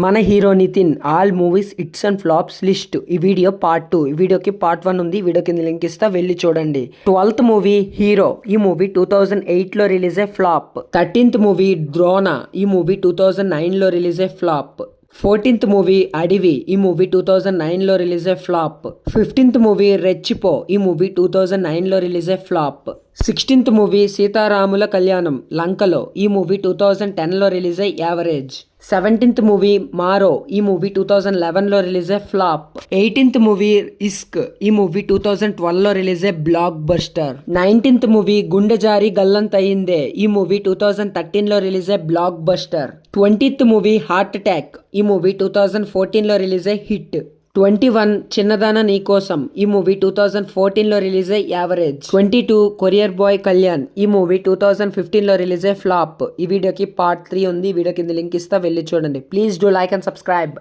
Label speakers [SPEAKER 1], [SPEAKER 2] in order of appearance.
[SPEAKER 1] మన hero Nithin all movies hits and flops list. ఈ video part 2. ఈ వీడియోకి పార్ట్ 1 ఉంది. వీడియో కింద లింక్ ఇస్తా, వెళ్ళి చూడండి. 12th movie hero. ఈ మూవీ 2008 లో రిలీజ్ అయ్యే ఫ్లాప్. 13th movie Drona. ఈ మూవీ 2009 లో రిలీజ్ అయ్యే ఫ్లాప్. 14th మూవీ అడివి. ఈ మూవీ 2009 లో రిలీజ్ అయ్యే ఫ్లాప్. 15th movie రెచ్చిపో. ఈ మూవీ 2009 లో రిలీజ్ అయ్యే ఫ్లాప్. 16th మూవీ సీతారాముల కళ్యాణం లంకలో. ఈ మూవీ 2010 లో రిలీజ్ అయ్యి యావరేజ్. 17th movie మారో. ఈ మూవీ 2011 లో రిలీజ్ అయ్యే ఫ్లాప్. 18th movie ఇస్క్. ఈ మూవీ 2012 లో రిలీజ్ అయ్యే బ్లాక్ బస్టర్. 19th మూవీ గుండె జారి గల్లంతయిందే. ఈ మూవీ 2013 లో రిలీజ్ అయ్యే block buster. 20th movie heart attack. ఈ మూవీ 2014 లో రిలీజ్ అయ్యే హిట్. 21 చిన్నదాన నీకోసం. ఈ మూవీ 2014 లో రిలీజ్ అయ్యి యావరేజ్. 22 courier boy Kalyan. ఈ మూవీ 2015 లో రిలీజ్ అయ్యి ఫ్లాప్. ఈ వీడియోకి పార్ట్ 3 ఉంది. వీడియో కింద లింక్ ఇస్తా, వెళ్ళి చూడండి. Please do like and subscribe.